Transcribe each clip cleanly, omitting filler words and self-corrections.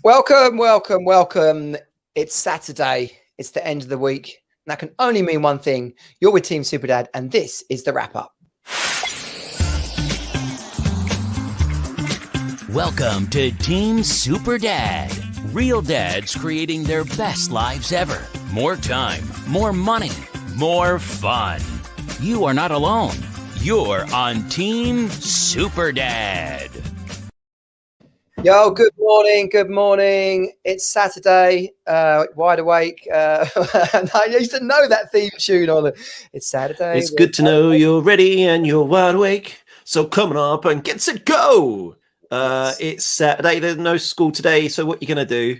Welcome, welcome, welcome. It's Saturday. It's the end of the week. And that can only mean one thing. You're with Team Superdad, and this is the wrap-up. Welcome to Team Superdad. Real dads creating their best lives ever. More time, more money, more fun. You are not alone. You're on Team Superdad. Yo, good morning, good morning. It's Saturday, wide awake. I used to know that theme tune on it. It's Saturday. It's good to know you're ready and you're wide awake. So come on up and get set, go. It's Saturday. There's no school today. So what are you going to do?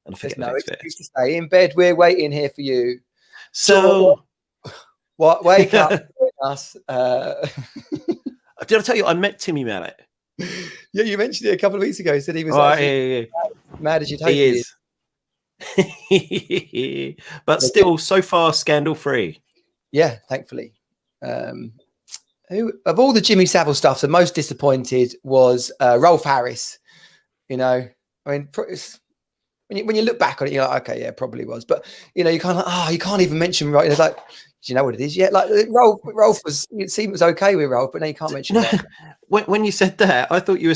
And I There's no excuse to stay in bed. We're waiting here for you. So what? Wake up. Us. Did I tell you I met Timmy Mallet? Yeah, you mentioned it a couple of weeks ago. He said he was mad as you'd hope he is. But still, so far, scandal-free. Yeah, thankfully. Who of all the Jimmy Savile stuff, the most disappointed was Rolf Harris. You know, I mean, when you look back on it, you're like, okay, yeah, probably was. But you know, you kind of you can't even mention right. It's like, do you know what it is yet? Like Rolf was, it seemed was okay with Rolf, but now you can't mention that. When you said that, I thought you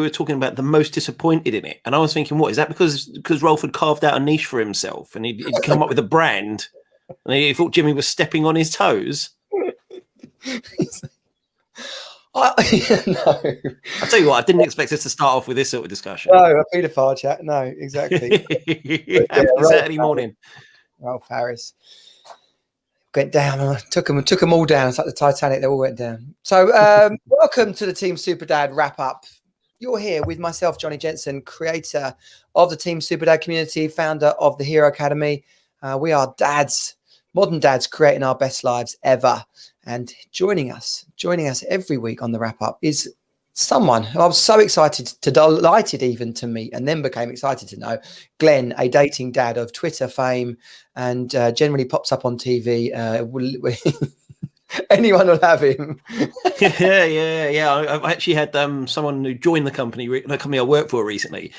were talking about the most disappointed in it, and I was thinking, what is that? Because Rolf had carved out a niche for himself, and he'd come up with a brand, and he thought Jimmy was stepping on his toes. No. I'll tell you what, I didn't expect us to start off with this sort of discussion. No, a paedophile chat. No, exactly. Saturday morning. Rolf Harris went down. Took them all down. It's like the Titanic. They all went down. So welcome to the Team Superdad wrap-up. You're here with myself, Johnny Jensen, creator of the Team Superdad community, founder of the Hero Academy. We are dads, modern dads, creating our best lives ever. And joining us every week on the wrap-up is someone who I was so delighted even to meet, and then became excited to know, Glen, a dating dad of Twitter fame, and generally pops up on TV. Anyone will have him. Yeah. I actually had someone who joined the company I work for recently.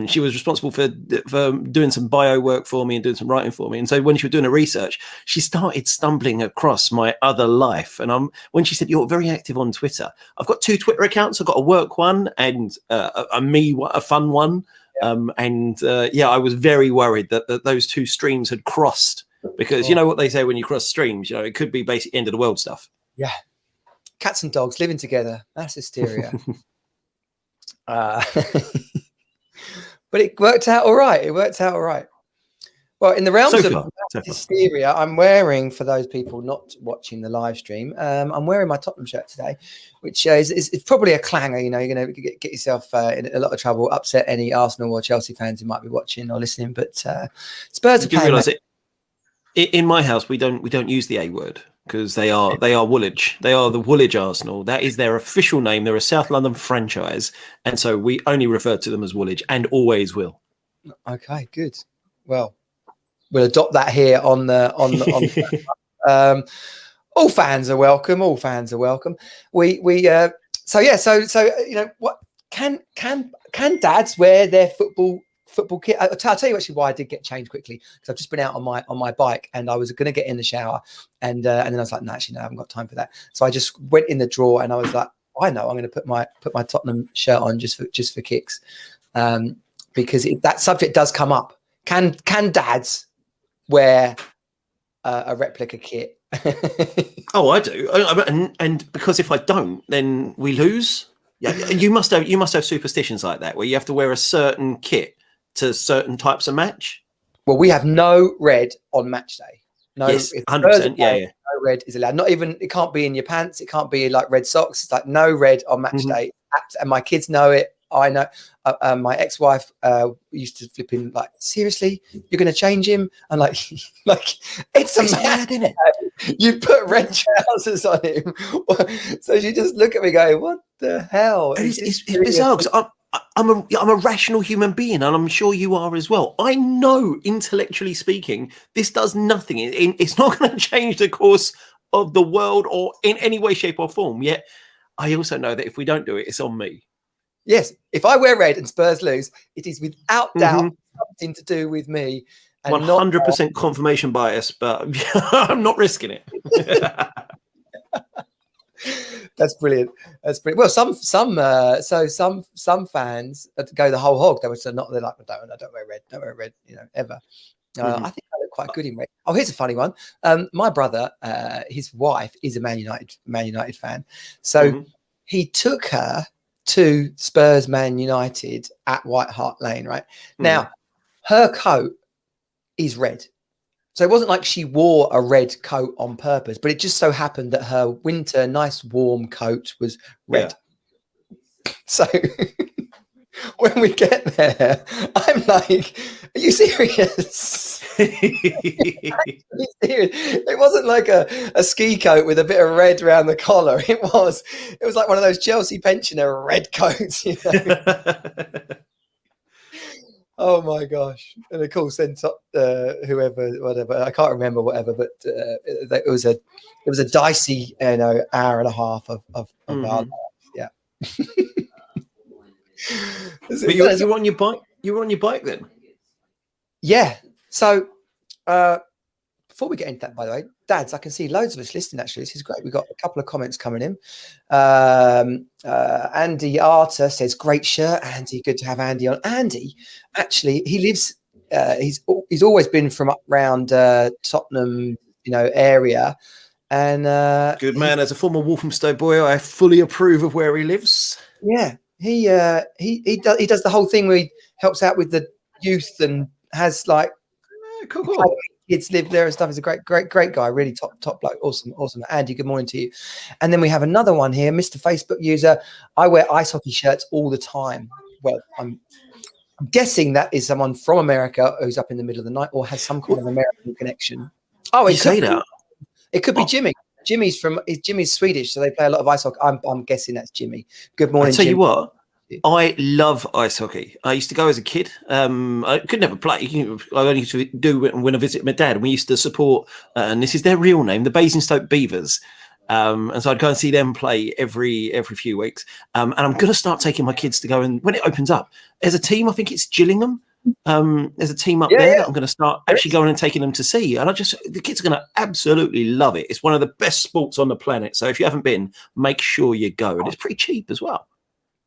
She was responsible for doing some bio work for me and doing some writing for me. And so when she was doing her research, she started stumbling across my other life. And when she said, "You're very active on Twitter," I've got 2 Twitter accounts. I've got a work one and a fun one. Yeah. I was very worried that those 2 streams had crossed. Because you know what they say when you cross streams, you know, it could be basically end of the world stuff. Yeah. Cats and dogs living together. That's hysteria. But it worked out all right. Well, in the realms of hysteria, I'm wearing, for those people not watching the live stream, I'm wearing my Tottenham shirt today, which is probably a clanger. You know, you're going to get yourself in a lot of trouble, upset any Arsenal or Chelsea fans who might be watching or listening. But Spurs are playing. In my house, we don't use the A word because they are Woolwich. They are the Woolwich Arsenal. That is their official name. They're a South London franchise, and so we only refer to them as Woolwich, and always will. Okay, good. Well, we'll adopt that here on the all fans are welcome. So you know what, can dads wear their football kit? I'll tell you actually why I did get changed quickly, because I've just been out on my bike and I was going to get in the shower and then I was like, no, actually, no, I haven't got time for that. So I just went in the drawer and I was like, I know, I'm going to put my Tottenham shirt on just for kicks, because that subject does come up. Can dads wear a replica kit? Oh, I do, and because if I don't, then we lose. Yeah, you must have superstitions like that where you have to wear a certain kit to certain types of match. Well, we have no red on match day. No, yes, 100%. Yeah. No red is allowed. Not even, it can't be in your pants. It can't be like red socks. It's like no red on match day. And my kids know it. I know. My ex-wife used to flip in like, seriously, you're going to change him? And like it's mad, isn't it? You put red trousers on him. So she just look at me going, what the hell? It's bizarre, because I'm a rational human being, and I'm sure you are as well. I know, intellectually speaking, this does nothing. It's not going to change the course of the world or in any way, shape or form. Yet I also know that if we don't do it, it's on me. Yes, if I wear red and Spurs lose, it is without doubt something to do with me. And 100% confirmation bias, but I'm not risking it. That's brilliant. That's brilliant. Well, some fans go the whole hog. They're like, I don't wear red, ever. I think I look quite good in red. Oh, here's a funny one. My brother, his wife is a Man United fan, so he took her to Spurs Man United at White Hart Lane. Right now, her coat is red. So it wasn't like she wore a red coat on purpose, but it just so happened that her winter nice warm coat was red. Yeah. So when we get there, I'm like, are you serious? It wasn't like a ski coat with a bit of red around the collar. It was like one of those Chelsea pensioner red coats, Oh my gosh! And of course, then whoever, I can't remember, whatever. But it was a dicey, hour and a half of our lives. Yeah. But you were on your bike. You were on your bike then. Yeah. So before we get into that, by the way, dads, I can see loads of us listening. Actually, this is great. We've got a couple of comments coming in. Andy Arter says, "Great shirt, Andy. Good to have Andy on." Andy, actually, he lives. He's always been from up around Tottenham, area, and good man. As a former Walthamstow boy, I fully approve of where he lives. Yeah, he does the whole thing where he helps out with the youth and has like cool. Kids live there and stuff. He's a great guy, really top bloke. Awesome. Andy, good morning to you. And then we have another one here, Mr. Facebook user. I wear ice hockey shirts all the time. Well, I'm guessing that is someone from America who's up in the middle of the night or has some kind of American connection. Oh, it could be Jimmy. Jimmy's Swedish, so they play a lot of ice hockey. I'm guessing that's Jimmy. Good morning, Jimmy. You what? I love ice hockey. I used to go as a kid. I could never play. I only used to do it when I visit my dad. And we used to support, and this is their real name, the Basingstoke Beavers. And so I'd go and see them play every few weeks. And I'm going to start taking my kids to go. And when it opens up, there's a team. I think it's Gillingham. There's a team up there that I'm going to start actually going and taking them to see. And the kids are going to absolutely love it. It's one of the best sports on the planet. So if you haven't been, make sure you go. And it's pretty cheap as well.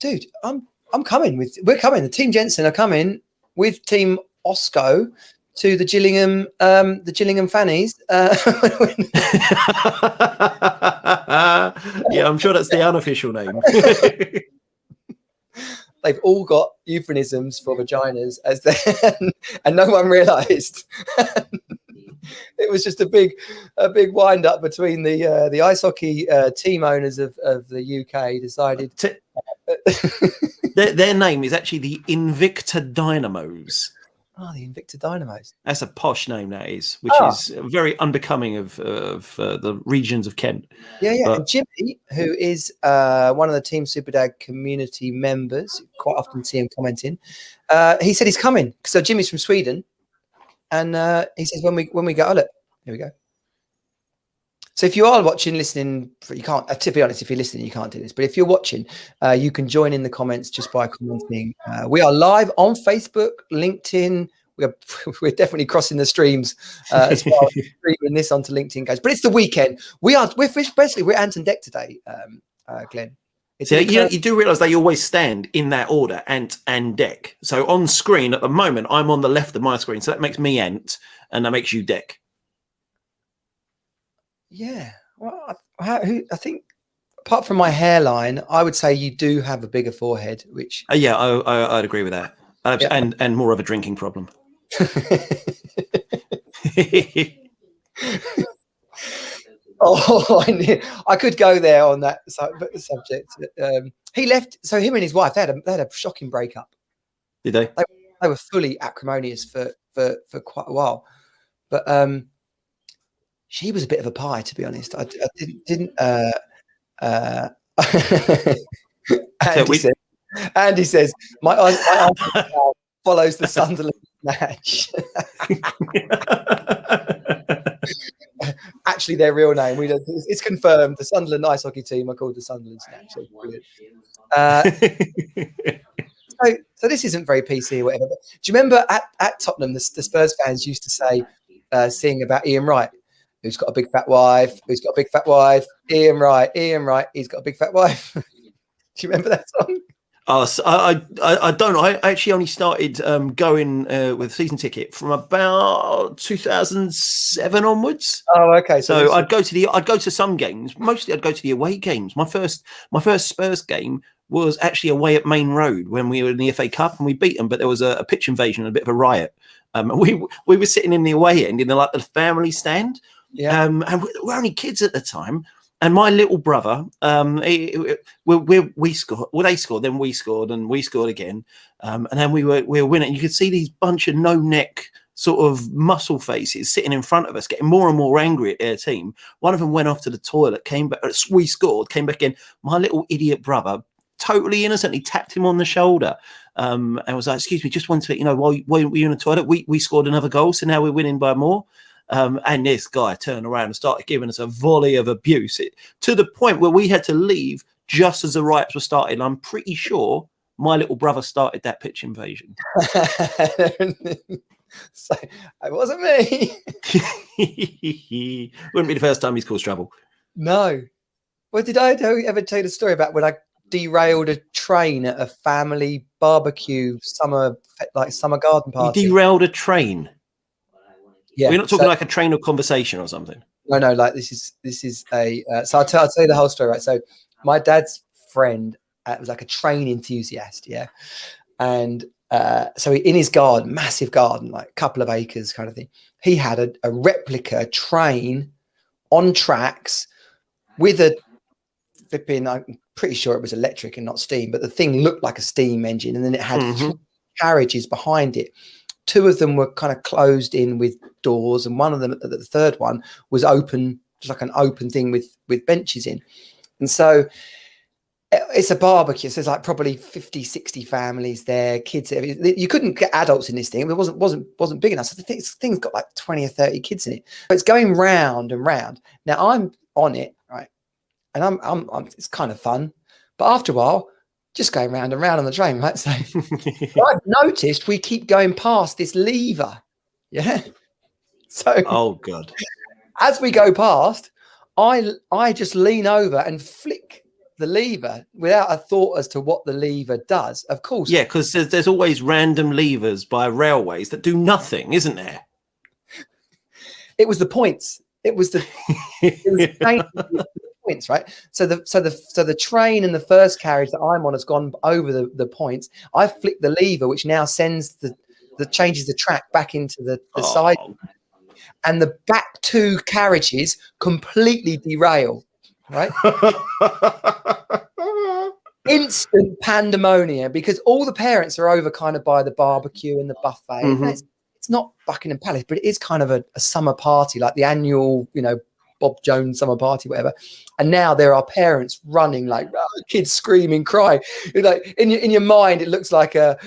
Dude, we're coming. The Team Jensen are coming with Team Osco to the Gillingham fannies. Yeah, I'm sure that's the unofficial name. They've all got euphemisms for vaginas and no one realised. It was just a big wind up between the ice hockey team owners of the UK decided. Their name is actually the Invicta Dynamos. Oh, the Invicta Dynamos. That's a posh name, that is, which is very unbecoming of the regions of Kent. Yeah. But, and Jimmy, who is one of the Team Superdad community members, quite often see him commenting. He said he's coming. So Jimmy's from Sweden, and he says when we go, look, here we go. So if you are watching, listening, you can't. To be honest, if you're listening, you can't do this. But if you're watching, you can join in the comments just by commenting. We are live on Facebook, LinkedIn. We're definitely crossing the streams as far as streaming this onto LinkedIn goes. But it's the weekend. We're Ant and Dec today, Glenn. You do realise they always stand in that order, Ant and Dec. So on screen at the moment, I'm on the left of my screen, so that makes me Ant, and that makes you Dec. Yeah, well, I think apart from my hairline, I would say you do have a bigger forehead. Which I'd agree with that, and more of a drinking problem. I could go there on that subject. He left, so him and his wife they had a shocking breakup. Did they? They were fully acrimonious for quite a while, but she was a bit of a pie, to be honest. I didn't. Andy says my aunt follows the Sunderland match. Actually, their real name it's confirmed. The Sunderland ice hockey team are called the Sunderland Snatch. So brilliant. So this isn't very PC or whatever. But do you remember at Tottenham, the Spurs fans used to say, sing about Ian Wright, who's got a big fat wife, who's got a big fat wife, Ian Wright, he's got a big fat wife. Do you remember that song? Oh, so I don't know. I actually only started going with a season ticket from about 2007 onwards. Oh, okay. So I'd go to some games. Mostly, I'd go to the away games. My first Spurs game was actually away at Main Road when we were in the FA Cup and we beat them. But there was a pitch invasion and a bit of a riot. We were sitting in the away end in the family stand. Yeah. And we were only kids at the time. And my little brother, we scored. Well, they scored, then we scored, and we scored again. And then we were winning. You could see these bunch of no neck sort of muscle faces sitting in front of us, getting more and more angry at their team. One of them went off to the toilet, came back. We scored, came back in. My little idiot brother, totally innocently, tapped him on the shoulder, and was like, "Excuse me, just wanted to let you know, while were you in the toilet? We scored another goal, so now we're winning by more." And this guy turned around and started giving us a volley of abuse to the point where we had to leave just as the riots were starting. I'm pretty sure my little brother started that pitch invasion. So it wasn't me. Wouldn't be the first time he's caused trouble. No. Well, did I ever tell you the story about when I derailed a train at a family barbecue summer garden party? You derailed a train? Yeah, we're not talking like a train of conversation or something. No. Like this is a. So I'll tell you the whole story, right? So my dad's friend was like a train enthusiast, yeah, and so in his garden, massive garden, like a couple of acres, kind of thing. He had a replica train on tracks with a flipping. I'm pretty sure it was electric and not steam, but the thing looked like a steam engine, and then it had 3 carriages behind it. 2 of them were kind of closed in with doors, and one of them, the third one, was open, just like an open thing with benches in. And so it's a barbecue. So there's like probably 50, 60 families there, kids. You couldn't get adults in this thing. It wasn't big enough. So the thing's got like 20 or 30 kids in it. So it's going round and round. Now I'm on it, right? And I'm it's kind of fun. But after a while, just going round and round on the train, right? So I've noticed we keep going past this lever. Yeah. So oh god. As we go past, I just lean over and flick the lever without a thought as to what the lever does. Of course. Yeah, because there's always random levers by railways that do nothing, isn't there? It was the points. It was the points, right? So the train and the first carriage that I'm on has gone over the points. I flick the lever, which now sends the changes the track back into the side, and the back 2 carriages completely derail, right? Instant pandemonium, because all the parents are over kind of by the barbecue and the buffet. And it's not Buckingham Palace, but it is kind of a summer party, like the annual, Bob Jones summer party, whatever. And now there are parents running, like kids screaming, crying. Like in your mind, it looks like a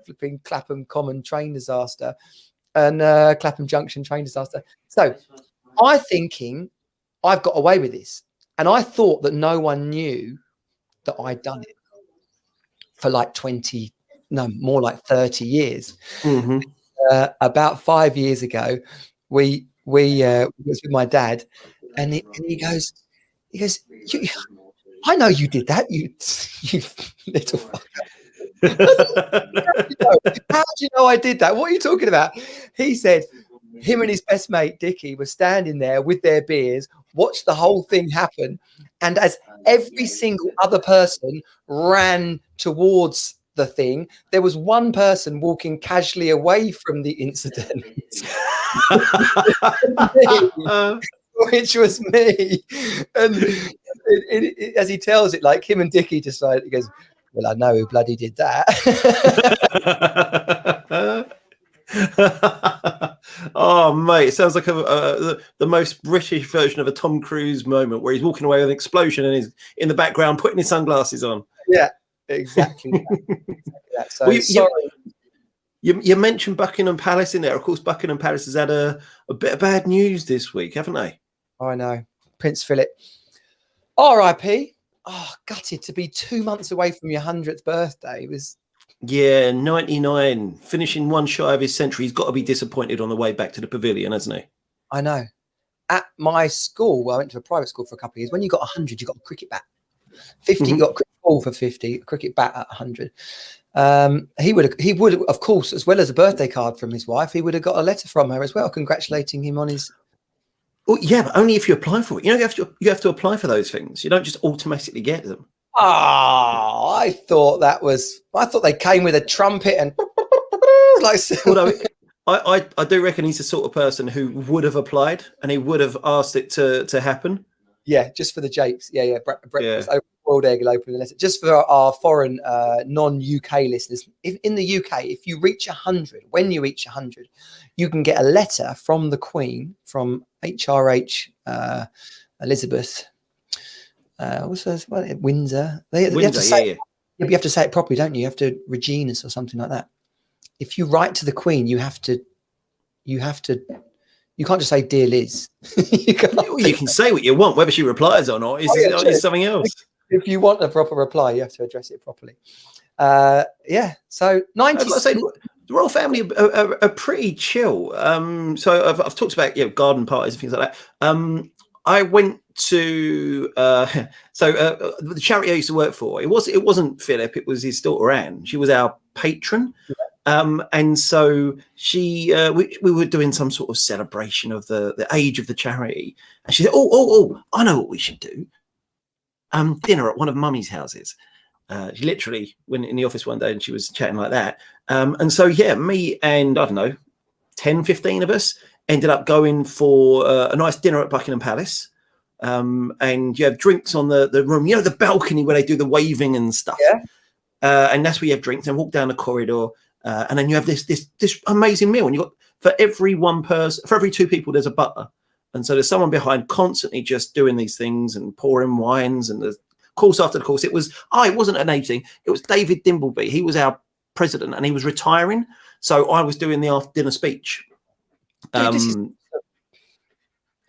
flipping Clapham Common train disaster and Clapham Junction train disaster. So I'm thinking I've got away with this, and I thought that no one knew that I'd done it for like more like 30 years. About 5 years ago, we was with my dad, and he goes, I know you did that, you little fucker. How do you know I did that? What are you talking about? He said him and his best mate Dickie were standing there with their beers, watched the whole thing happen, and as every single other person ran towards the thing, there was one person walking casually away from the incident, which was me. And as he tells it, like him and Dickie decided, he goes, well, I know who bloody did that. Oh, mate, it sounds like the most British version of a Tom Cruise moment where he's walking away with an explosion and he's in the background putting his sunglasses on. Yeah, exactly that. So, well, you mentioned Buckingham Palace in there. Of course, Buckingham Palace has had a bit of bad news this week, haven't they? I know. Prince Philip, R.I.P. gutted to be 2 months away from your 100th birthday. It was. Yeah, 99, finishing one shy of his century. He's got to be disappointed on the way back to the pavilion, hasn't he? I know. At my school, I went to a private school for a couple of years. When you got 100, you got a cricket bat. 50, you got a cricket ball for 50, a cricket bat at 100. He would, of course, as well as a birthday card from his wife, he would have got a letter from her as well, congratulating him on his. Well, yeah, but only if you apply for it. You have to apply for those things. You don't just automatically get them. Oh, I thought they came with a trumpet and like. Although I do reckon he's the sort of person who would have applied and he would have asked it to happen. Yeah, just for the japes. Yeah. Breakfast, boiled egg, open the letter. Just for our foreign, non-UK listeners, in the UK, if you reach 100, when you reach 100, you can get a letter from the Queen, from HRH Elizabeth. What's her, Windsor? They have to say, but you have to say it properly, don't you? You have to Reginas or something like that. If you write to the Queen, you have to. You can't just say "Dear Liz." you can say what you want, whether she replies or not. Is something else. If you want a proper reply, you have to address it properly. So 90. The royal family are pretty chill. So I've talked about garden parties and things like that. I went to the charity I used to work for. It wasn't Philip. It was his daughter Anne. She was our patron. And so we were doing some sort of celebration of the age of the charity. And she said, oh, I know what we should do. Dinner at one of Mummy's houses. She literally went in the office one day and she was chatting like that. And so, me and, I don't know, 10, 15 of us ended up going for a nice dinner at Buckingham Palace. And you have drinks on the room, the balcony where they do the waving and stuff. Yeah. And that's where you have drinks and walk down the corridor. And then you have this amazing meal. And you got, for every two people, there's a butler. And so there's someone behind constantly just doing these things and pouring wines. And the course after the course, it wasn't an age thing. It was David Dimbleby. He was our president and he was retiring. So I was doing the after dinner speech. It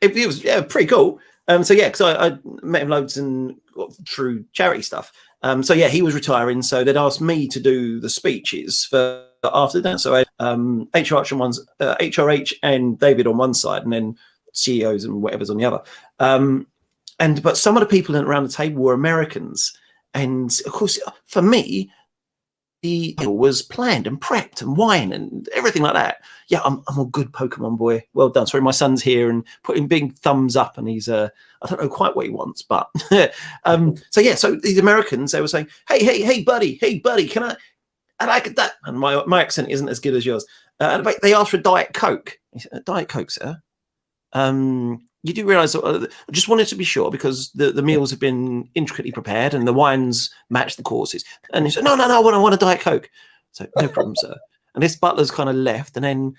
was pretty cool. Because I met him loads and through charity stuff. He was retiring, so they'd asked me to do the speeches for after that. So I had HRH and David on one side, and then CEOs and whatever's on the other. But some of the people around the table were Americans, and of course, for me, the meal was planned and prepped and wine and everything like that. Yeah, I'm a good Pokemon boy. Well done. Sorry, my son's here and putting big thumbs up, and he's I don't know quite what he wants, but so these Americans, they were saying, hey buddy, can I like that? And my accent isn't as good as yours. They asked for a Diet Coke. He said, Diet Coke, sir. You do realise I just wanted to be sure because the meals have been intricately prepared and the wines match the courses. And he said, no, I want a Diet Coke. So no problem, sir. And this butler's kind of left, and then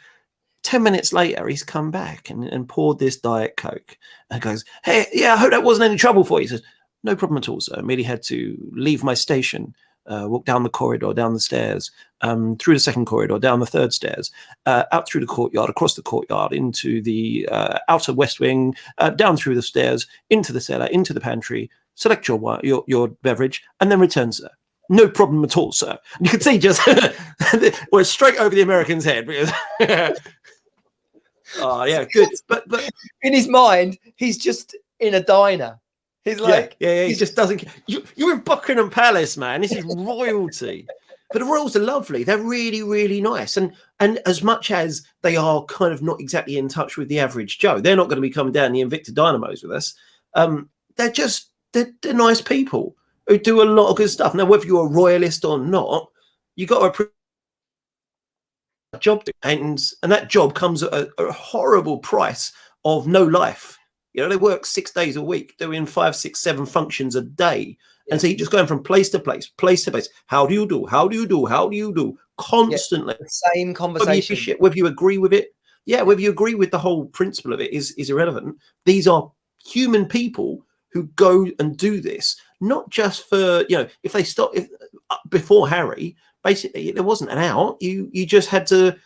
10 minutes later, he's come back and poured this Diet Coke and goes, hey, I hope that wasn't any trouble for you. He says, no problem at all, sir. I merely had to leave my station, walk down the corridor, down the stairs, through the second corridor, down the third stairs, out through the courtyard, across the courtyard, into the outer west wing, down through the stairs, into the cellar, into the pantry, select your beverage, and then return, sir. No problem at all, sir. And you can see just we're straight over the American's head because good. But in his mind, he's just in a diner. He's like, he just doesn't. You're in Buckingham Palace, man. This is royalty. But the royals are lovely. They're really, really nice. And as much as they are kind of not exactly in touch with the average Joe, they're not going to be coming down the Invicta Dynamos with us. They're nice people who do a lot of good stuff. Now, whether you're a royalist or not, you got a job, and that job comes at a horrible price of no life. They work 6 days a week, doing 5, 6, 7 functions a day. Yeah. And so you're just going from place to place. How do you do? Constantly. The same conversation. Whether you agree with it. Yeah, whether you agree with the whole principle of it is irrelevant. These are human people who go and do this, not just for, if they stop before Harry, basically there wasn't an out. You just had to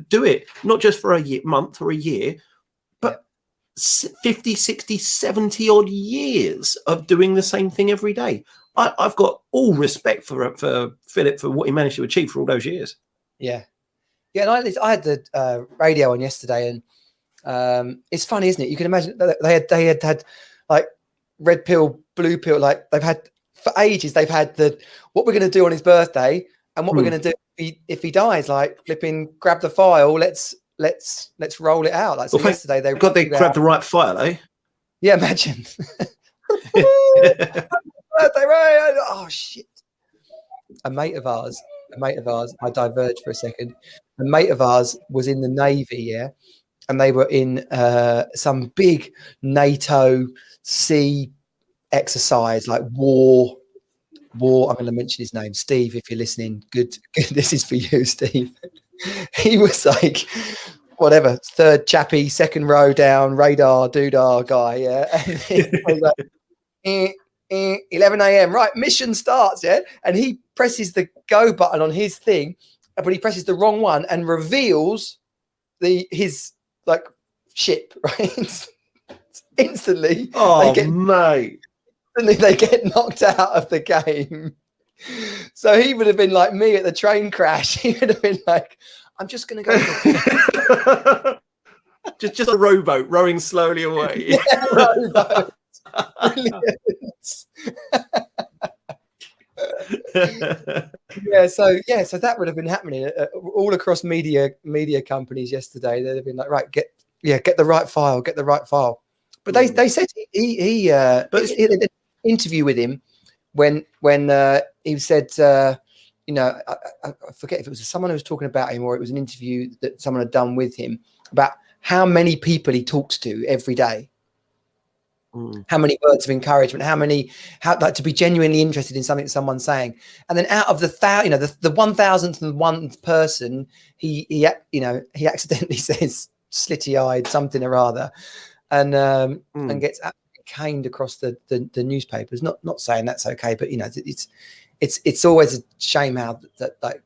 do it, not just for a month or a year, but 50, 60, 70 odd years of doing the same thing every day. I've got all respect for Philip for what he managed to achieve for all those years. Yeah. And I had the radio on yesterday, and it's funny, isn't it? You can imagine they had like red pill, blue pill, like they've had for ages. They've had what we're going to do on his birthday and what we're going to do if he dies. Like flipping, grab the file. Let's roll it out. Like so, yesterday they grabbed the right file, eh? Yeah, imagine. Oh shit! A mate of ours. I diverged for a second. A mate of ours was in the Navy, yeah, and they were in some big NATO sea exercise, like war. I'm going to mention his name, Steve. If you're listening, good. This is for you, Steve. He was like, whatever, third chappy, second row down, radar doodah guy, yeah. And he was like, 11 a.m. right, mission starts, yeah, and he presses the go button on his thing, but he presses the wrong one and reveals his like ship, right? Instantly, mate, they get knocked out of the game. So he would have been like me at the train crash. He would have been like, I'm just going to go. just a rowboat rowing slowly away. Yeah, rowboat. Brilliant. So that would have been happening all across media companies yesterday. They'd have been like, right, get the right file. But they said he had an interview with him when he said, I forget if it was someone who was talking about him or it was an interview that someone had done with him about how many people he talks to every day. How many words of encouragement, how like to be genuinely interested in something that someone's saying. And then out of the 1001th person, he accidentally says slitty-eyed something or other and gets absolutely caned across the newspapers. Not saying that's okay, but it's always a shame how that like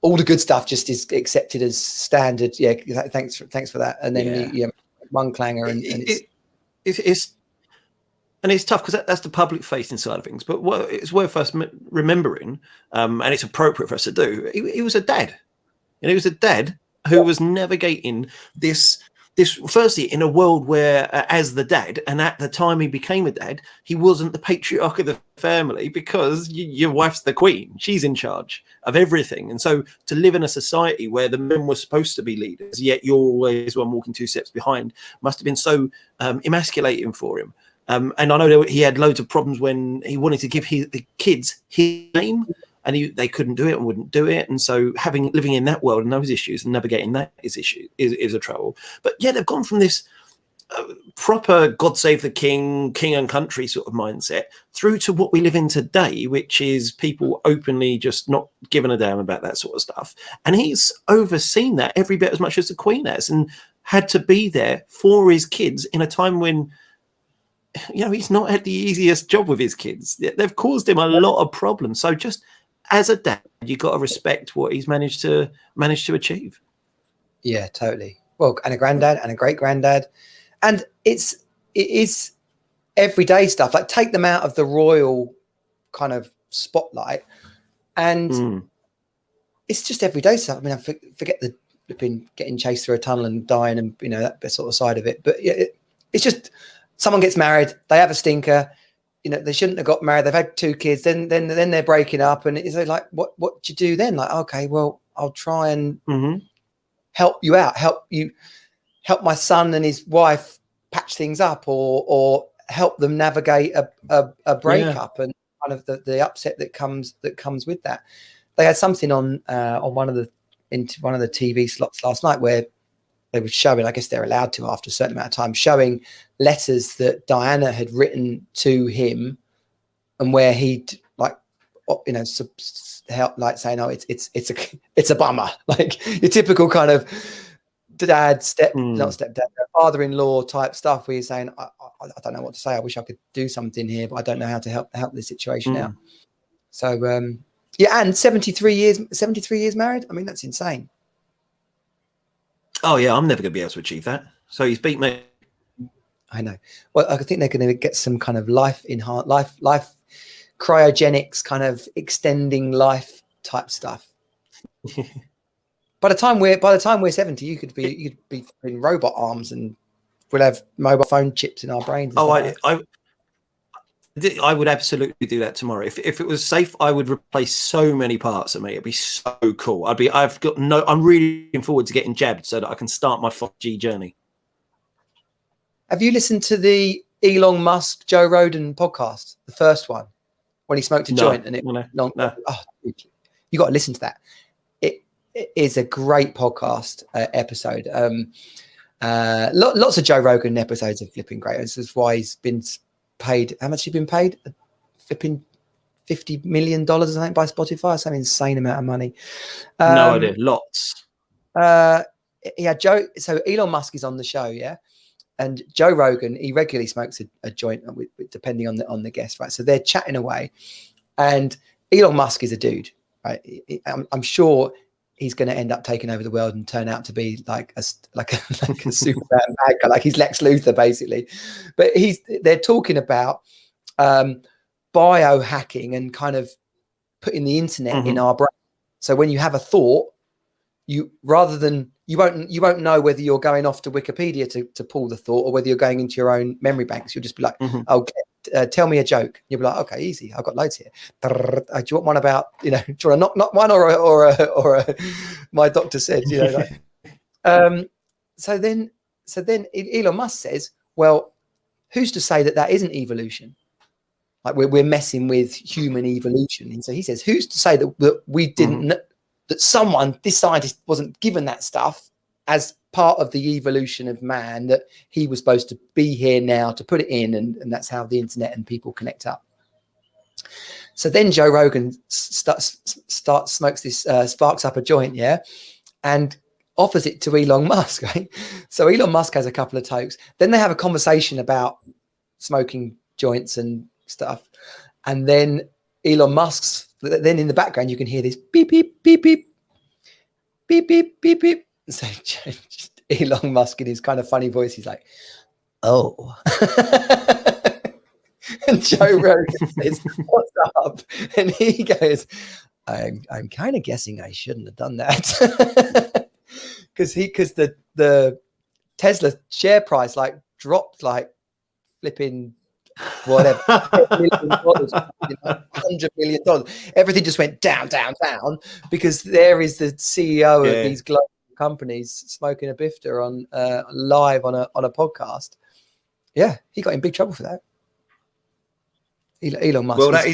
all the good stuff just is accepted as standard. Yeah, thanks for that. And then one clanger and it's tough because that's the public facing side of things. But what it's worth us remembering, and it's appropriate for us to do. He was a dad, and he was a dad who was navigating this. Firstly, in a world where, as the dad, and at the time he became a dad, he wasn't the patriarch of the family because your wife's the queen. She's in charge of everything. And so to live in a society where the men were supposed to be leaders, yet you're always one walking two steps behind, must have been so emasculating for him. And I know he had loads of problems when he wanted to give the kids his name, and they couldn't do it and wouldn't do it. And so living in that world and those issues and navigating that is a trouble. But yeah, they've gone from this proper God save the king and country sort of mindset through to what we live in today, which is people openly just not giving a damn about that sort of stuff. And he's overseen that every bit as much as the Queen has and had to be there for his kids in a time when, he's not had the easiest job with his kids. They've caused him a lot of problems. So just as a dad, you've got to respect what he's managed to achieve. Yeah, totally. Well, and a granddad and a great granddad. And it is everyday stuff. Like take them out of the royal kind of spotlight, and it's just everyday stuff. I mean, I forget the getting chased through a tunnel and dying, and that sort of side of it. But it's just someone gets married, they have a stinker. They shouldn't have got married. They've had 2 kids. Then they're breaking up, and it's like, what do you do then? Like, okay, well, I'll try and help you out, help my son and his wife patch things up, or help them navigate a breakup and kind of the upset that comes with that. They had something on one of the TV slots last night where they were showing, I guess they're allowed to after a certain amount of time, showing letters that Diana had written to him, and where he'd help, like saying, "Oh, it's a bummer," like your typical kind of dad, not stepdad, father-in-law type stuff, where you're saying, I don't know what to say. I wish I could do something here, but I don't know how to help this situation out. So and 73 years married. I mean, that's insane. Oh yeah, I'm never going to be able to achieve that. So he's beat me. I know. Well, I think they're going to get some kind of life cryogenics, kind of extending life type stuff. By the time we're 70, you could be in robot arms, and we'll have mobile phone chips in our brains. I would absolutely do that tomorrow. If it was safe, I would replace so many parts of me. It'd be so cool. I'm really looking forward to getting jabbed so that I can start my 5G journey. Have you listened to the Elon Musk, Joe Rogan podcast, the first one, when he smoked a joint and it long? No. Oh, you got to listen to that. It is a great podcast episode. Lots of Joe Rogan episodes are flipping great. This is why he's been paid. How much has he been paid? Flipping $50 million, I think, by Spotify. Some insane amount of money. No idea. Lots. Yeah, Joe. So Elon Musk is on the show, yeah. And Joe Rogan, he regularly smokes a joint, depending on the guest, right? So they're chatting away, and Elon Musk is a dude, right? I'm sure he's going to end up taking over the world and turn out to be like a Superman bad guy, like he's Lex Luthor basically. But they're talking about biohacking and kind of putting the internet in our brain. So when you have a thought, you won't know whether you're going off to Wikipedia to pull the thought or whether you're going into your own memory banks. You'll just be like, tell me a joke. You'll be like, okay, easy. I've got loads here. Do you want one about, do you want to knock one or a my doctor said, so then Elon Musk says, well, who's to say that isn't evolution? Like we're messing with human evolution. And so he says, who's to say that we didn't, that this scientist wasn't given that stuff as part of the evolution of man, that he was supposed to be here now to put it in, and that's how the internet and people connect up. So then Joe Rogan smokes this, sparks up a joint, yeah, and offers it to Elon Musk, right? So Elon Musk has a couple of tokes. Then they have a conversation about smoking joints and stuff, and then Elon Musk's. Then in the background, you can hear this beep, beep, beep, beep, beep, beep, beep, beep. So Elon Musk in his kind of funny voice, he's like, oh. And Joe Rogan says, what's up? And he goes, I'm kind of guessing I shouldn't have done that. Because the Tesla share price dropped flipping whatever, $100 million. Everything just went down because there is the CEO of these global companies smoking a bifter on live on a podcast. Yeah, he got in big trouble for that. Elon Musk. Well, that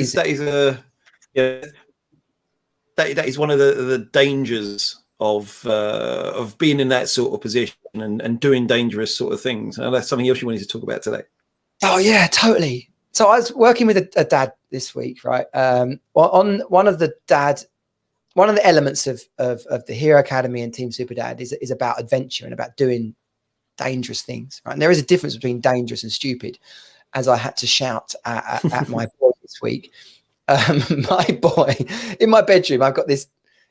is one of the dangers of being in that sort of position and doing dangerous sort of things. And that's something else you wanted to talk about today. Oh yeah, totally. So I was working with a dad this week, right? On one of the elements of the Hero Academy and Team Super Dad is about adventure and about doing dangerous things, right? And there is a difference between dangerous and stupid, as I had to shout at my boy this week. My boy in my bedroom, I've got this.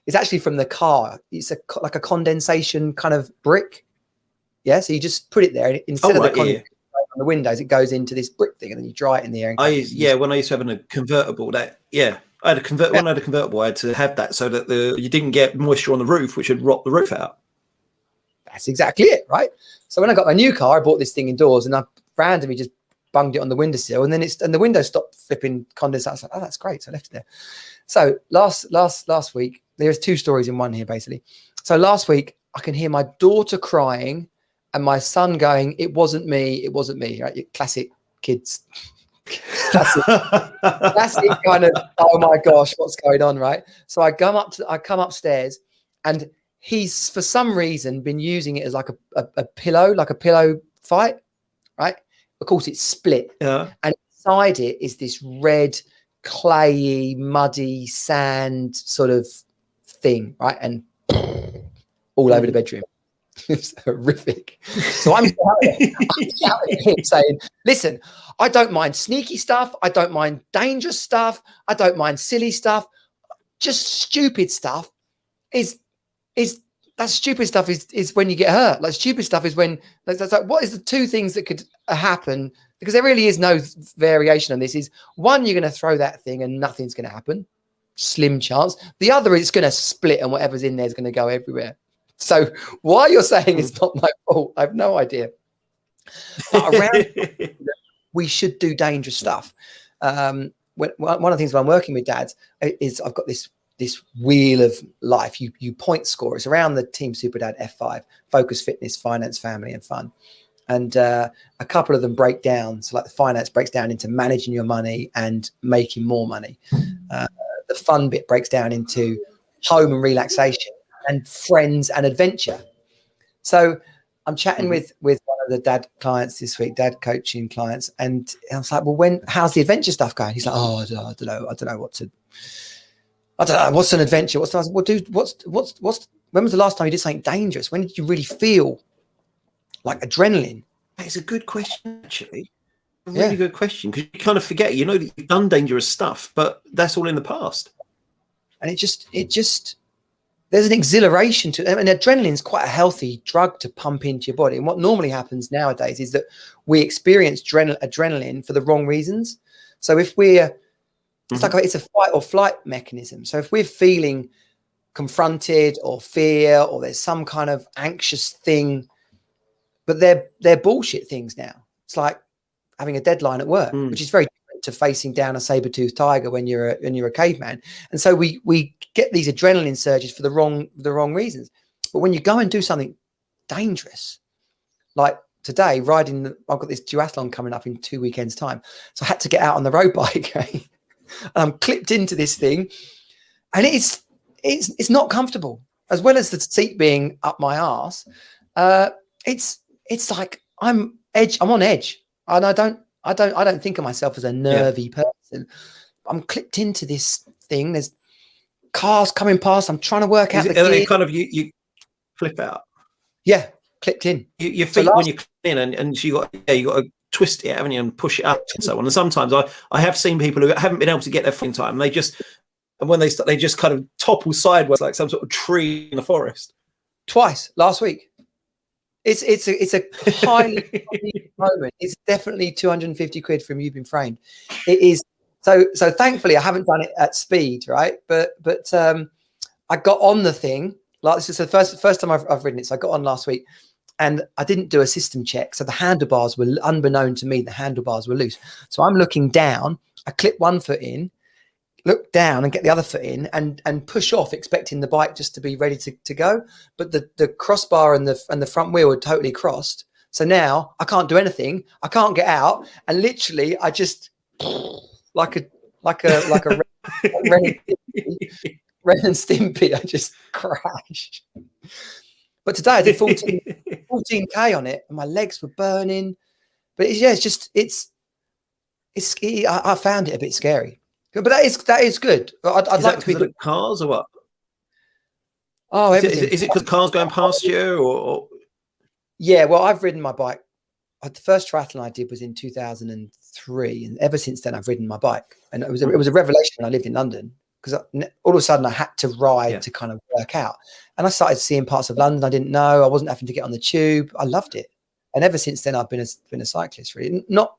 It's actually from the car. It's like a condensation kind of brick. Yeah, so you just put it there instead of the condensation on the windows, it goes into this brick thing, and then you dry it in the air. When I used to have a convertible, I had a convertible, I had to have that so that you didn't get moisture on the roof, which would rot the roof out. That's exactly it, right? So when I got my new car, I bought this thing indoors, and I randomly just bunged it on the windowsill, and then the window stopped flipping condensation. I was like, oh, that's great. So I left it there. So last week, there's two stories in one here, basically. So last week, I can hear my daughter crying and my son going, it wasn't me, right? Classic kids. Classic kind of, oh my gosh, what's going on, right? So I come upstairs, and he's for some reason been using it as like a pillow fight, right? Of course, it's split, and inside it is this red, clayey, muddy sand sort of thing, right? And all over the bedroom. It's horrific. So I'm shouting at him saying, listen, I don't mind sneaky stuff. I don't mind dangerous stuff. I don't mind silly stuff. Just stupid stuff is that stupid stuff is when you get hurt. Like stupid stuff is when that's like, what is the two things that could happen? Because there really is no variation on this. Is one, you're going to throw that thing and nothing's going to happen. Slim chance. The other is going to split and whatever's in there is going to go everywhere. So why you're saying it's not my fault, I have no idea. But around we should do dangerous stuff. One of the things when I'm working with dads is I've got this wheel of life. You point score. It's around the Team Super Dad F5: focus, fitness, finance, family, and fun. And a couple of them break down. So like the finance breaks down into managing your money and making more money. The fun bit breaks down into home and relaxation and friends and adventure. So I'm chatting with one of the dad clients this week, dad coaching clients, and I was like, well, how's the adventure stuff going? He's like, oh, I don't know what's an adventure. Well, dude, when was the last time you did something dangerous? When did you really feel like adrenaline? It's a good question, actually. A really good question, because you kind of forget, you know, that you've done dangerous stuff, but that's all in the past. And it just there's an exhilaration to it. And adrenaline is quite a healthy drug to pump into your body. And what normally happens nowadays is that we experience adrenaline for the wrong reasons. So if we're, it's a fight or flight mechanism. So if we're feeling confronted or fear, or there's some kind of anxious thing, but they're bullshit things now. It's like having a deadline at work, which is very different to facing down a saber-toothed tiger when you're a caveman. And so we get these adrenaline surges for the wrong reasons. But when you go and do something dangerous, like today, I've got this duathlon coming up in 2 weekends' time. So I had to get out on the road bike. And I'm clipped into this thing, and it's not comfortable, as well as the seat being up my arse. It's like I'm on edge, and I don't think of myself as a nervy person. I'm clipped into this thing. There's cars coming past. I'm trying to work out the gear. Kind of you flip out. Yeah, clipped in. Your feet when you're in, and you got to twist it, haven't you, and push it up and so on. And sometimes I have seen people who haven't been able to get their foot in time. And when they just kind of topple sideways like some sort of tree in the forest. Twice last week. It's a highly moment. It's definitely 250 quid from You've Been Framed. It is. So thankfully I haven't done it at speed, right? But I got on the thing. Like this is the first time I've ridden it. So I got on last week, and I didn't do a system check. So the handlebars were, unbeknown to me, the handlebars were loose. So I'm looking down. I clip one foot in, look down and get the other foot in, and push off, expecting the bike just to be ready to go. But the crossbar and the front wheel had totally crossed. So now I can't do anything. I can't get out, and literally I just like a Ren and Stimpy, I just crashed. But today I did 14K on it, and my legs were burning. But I found it a bit scary. But that is good. I'd like to be the cars or what? Oh, everything. Is it because cars going past you or? Yeah, well, I've ridden my bike. The first triathlon I did was in 2003, and ever since then I've ridden my bike. And it was a revelation when I lived in London, because all of a sudden I had to ride to kind of work out. And I started seeing parts of London I didn't know. I wasn't having to get on the tube. I loved it. And ever since then I've been a cyclist, really. Not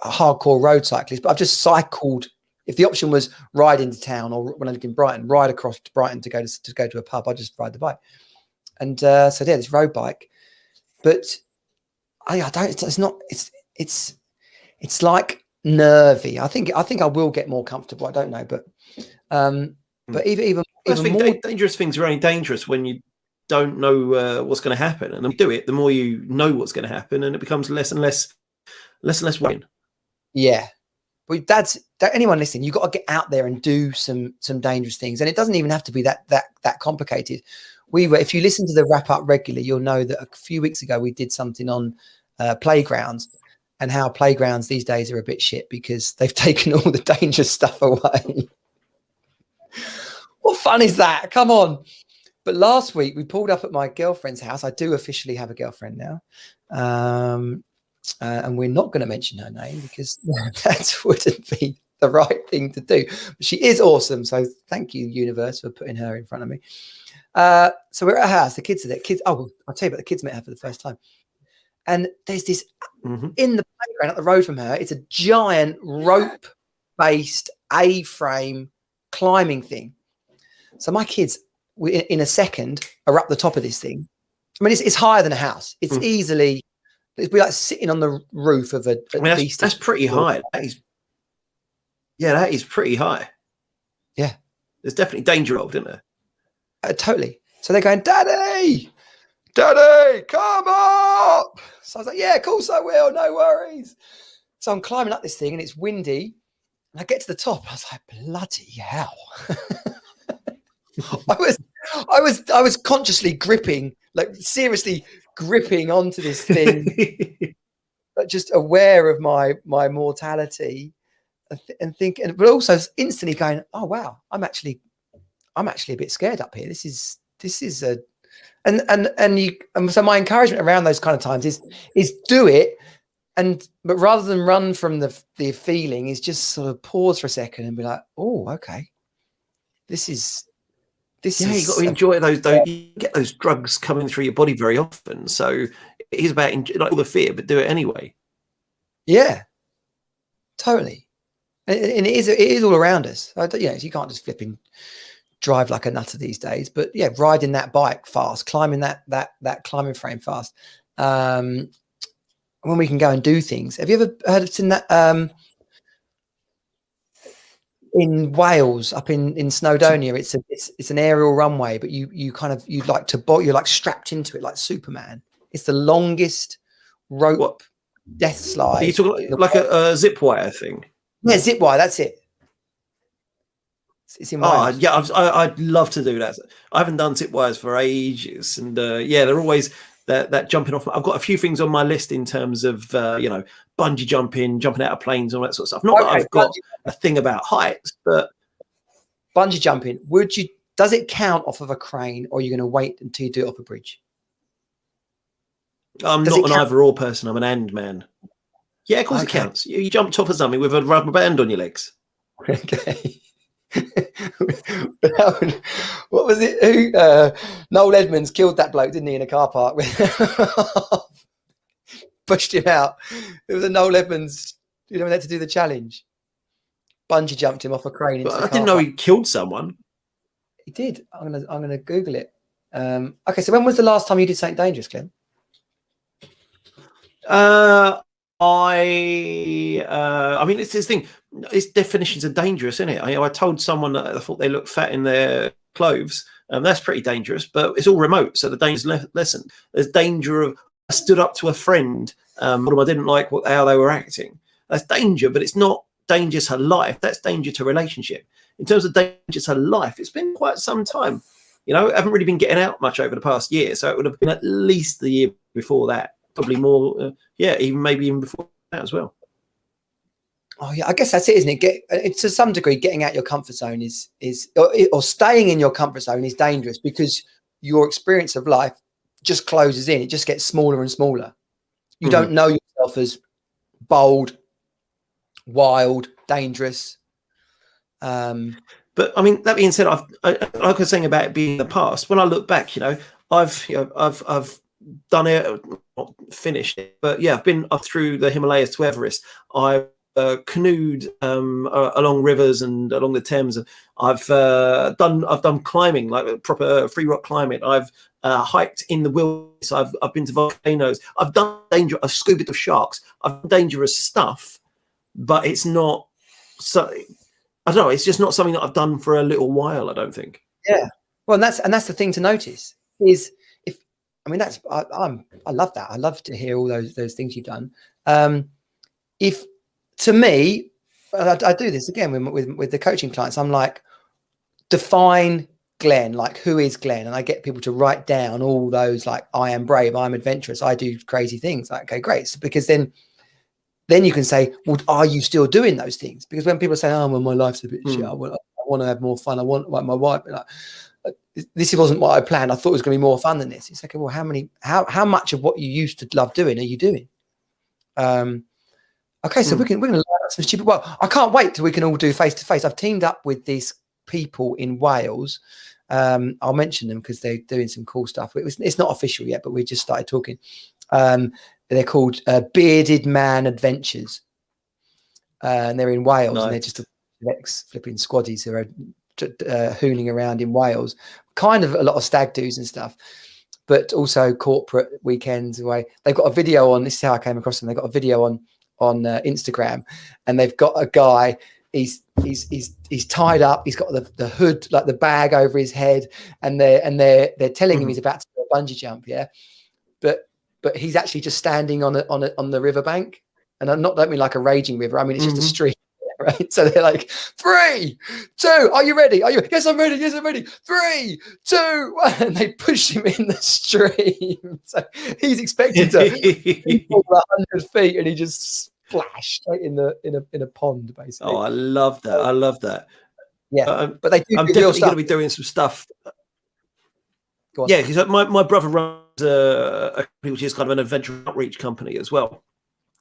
a hardcore road cyclist, but I've just cycled. If the option was ride into town, or when I lived in Brighton, ride across to Brighton to go to a pub, I just ride the bike. And so yeah, this road bike. But it's like nervy. I think I will get more comfortable. I don't know, but even more dangerous things are only dangerous when you don't know what's going to happen, and the more you do it, the more you know what's going to happen, and it becomes less and less worrying. Yeah, but anyone listening, you've got to get out there and do some dangerous things, and it doesn't even have to be that complicated. If you listen to the wrap up regularly, you'll know that a few weeks ago we did something on playgrounds, and how playgrounds these days are a bit shit because they've taken all the dangerous stuff away. What fun is that? Come on. But last week we pulled up at my girlfriend's house. I do officially have a girlfriend now. And we're not going to mention her name because that wouldn't be the right thing to do. But she is awesome. So thank you, universe, for putting her in front of me. So we're at her house. The kids are there. Oh, I'll tell you about the kids met her for the first time. And there's this in the playground up the road from her. It's a giant rope-based A-frame climbing thing. So my kids, in a second, are up the top of this thing. I mean, it's higher than a house. It's easily, it'd be like sitting on the roof of a that's pretty high. That is pretty high. Yeah. There's definitely danger involved, isn't there? Totally. So they're going, Daddy, come up. So I was like, yeah, of course I will. No worries. So I'm climbing up this thing and it's windy. And I get to the top. I was like, bloody hell. I was consciously gripping, like seriously gripping onto this thing, but just aware of my mortality and thinking, but also instantly going, oh wow, I'm actually a bit scared up here. This is a, and so my encouragement around those kind of times is do it. But rather than run from the feeling, is just sort of pause for a second and be like, oh, okay, this is you got to enjoy those. You get those drugs coming through your body very often, so it is about like all the fear, but do it anyway. Yeah, totally. And it is all around us. You can't just flipping drive like a nutter these days. But yeah, riding that bike fast, climbing that climbing frame fast. When we can go and do things. Have you ever seen that? In Wales, up in Snowdonia, it's an aerial runway, but you're like strapped into it like Superman. It's the longest rope death slide. Are you talking like a zip wire thing? Yeah, zip wire. That's it. It's in Wales. Yeah, I'd love to do that. I haven't done zip wires for ages, and they're always that jumping off. I've got a few things on my list in terms of bungee jumping out of planes, all that sort of stuff. Not that I've got a thing about heights, but bungee jumping. Does it count off of a crane, or are you going to wait until you do it off a bridge? I'm not an either or person. I'm an and man. Yeah, of course it counts. You jumped off of something with a rubber band on your legs. Okay. What was it? Noel Edmonds killed that bloke, didn't he, in a car park? Pushed him out. It was a Noel Edmonds. When they had to do the challenge. Bungee jumped him off a crane. I didn't know he killed someone. He did. I'm gonna Google it. Okay, so when was the last time you did something dangerous, Glenn? I mean, it's this thing. It's definitions of dangerous, isn't it? I told someone that I thought they looked fat in their clothes. That's pretty dangerous, but it's all remote, so the danger's lessened. There's danger of I stood up to a friend, I didn't like how they were acting. That's danger, but it's not danger to life. That's danger to relationship. In terms of danger to life, it's been quite some time. I haven't really been getting out much over the past year, so it would have been at least the year before that. Probably more, even before that as well. Oh yeah, I guess that's it, isn't it? To some degree, getting out your comfort zone is or staying in your comfort zone is dangerous because your experience of life just closes in. It just gets smaller and smaller. You don't know yourself as bold, wild, dangerous. But I mean, that being said, like I was saying about it being the past. When I look back, I've done it, not finished it, but yeah, I've been up through the Himalayas to Everest. I've canoed along rivers and along the Thames. I've done climbing, like proper free rock climbing. I've hiked in the wilderness. I've been to volcanoes. I've done I've scuba with sharks. I've done dangerous stuff, but it's not. So I don't know. It's just not something that I've done for a little while. I don't think. Yeah. Well, and that's the thing to notice is I love that. I love to hear all those things you've done. If to me, I do this again with the coaching clients. I'm like, define Glenn. Like, who is Glenn? And I get people to write down all those, like, I am brave, I'm adventurous, I do crazy things. Like, okay, great. So, because then you can say, well, are you still doing those things? Because when people say, oh, well, my life's a bit shit. I want to have more fun. I want, like my wife. Like, this wasn't what I planned. I thought it was going to be more fun than this. It's like, well, how much of what you used to love doing are you doing? Okay, so we're going to learn some stupid. Well, I can't wait till we can all do face to face. I've teamed up with these people in Wales. I'll mention them because they're doing some cool stuff. It's not official yet, but we just started talking. They're called Bearded Man Adventures, and they're in Wales. Nice. And they're just ex-flipping squaddies who are hooning around in Wales, kind of a lot of stag do's and stuff, but also corporate weekends away. They've got a video on, this is how I came across them. They've got a video on Instagram, and they've got a guy, he's tied up, he's got the hood, like the bag over his head, and they're telling him he's about to do a bungee jump, but he's actually just standing on the riverbank, and I don't mean like a raging river, I mean it's just a stream. Right, so they're like 3, 2, are you ready? Yes, I'm ready. 3, 2, 1, and they push him in the stream. So he's expected to fall 100 feet, and he just splashed straight in a pond, basically. Oh, I love that. Yeah, but they do. I'm definitely going to be doing some stuff. Go on. Yeah, because my brother runs a company which is kind of an adventure outreach company as well.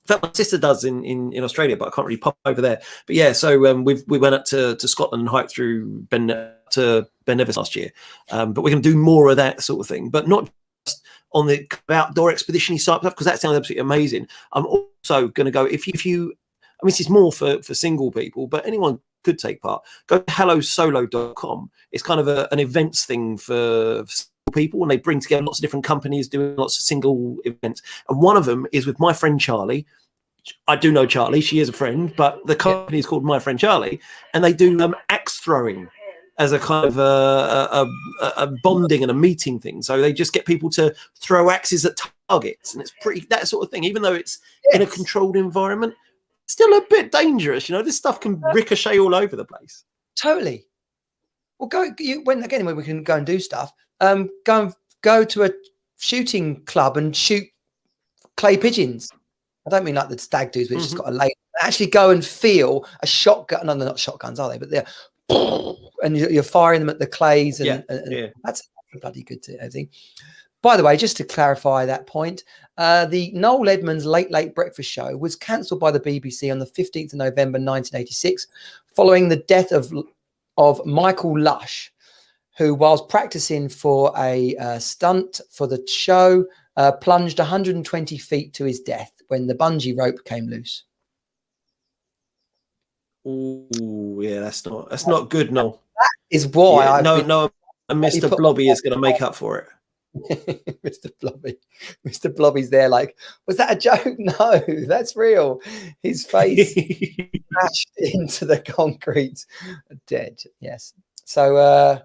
In fact, my sister does in Australia, but I can't really pop over there. But yeah, so we went up to Scotland and hiked through Ben Nevis last year. But we're going to do more of that sort of thing, but not just on the outdoor expedition-y side stuff, because that sounds absolutely amazing. I'm also going to go, if you, I mean, this is more for single people, but anyone could take part. Go to hellosolo.com. It's kind of an events thing for people, and they bring together lots of different companies doing lots of single events, and one of them is with my friend Charlie. I do know Charlie, she is a friend, but the company is called My Friend Charlie, and they do axe throwing as a kind of a bonding and a meeting thing. So they just get people to throw axes at targets, and it's pretty, that sort of thing, even though it's in a controlled environment, still a bit dangerous. This stuff can ricochet all over the place. Totally. Well, when we can go and do stuff, go to a shooting club and shoot clay pigeons. I don't mean like the stag dudes, which just got a lay. Actually, go and feel a shotgun. No, they're not shotguns, are they? But they're and you're firing them at the clays, and that's bloody good, I think. By the way, just to clarify that point, the Noel Edmonds Late Breakfast Show was cancelled by the BBC on the 15th of November 1986, following the death of Michael Lush, who, whilst practicing for a stunt for the show, plunged 120 feet to his death when the bungee rope came loose. Oh, yeah, that's not good, no. That is why and Mr. Blobby is going to make up for it. Mr. Blobby's there like, was that a joke? No, that's real. His face smashed into the concrete, dead. Yes. So,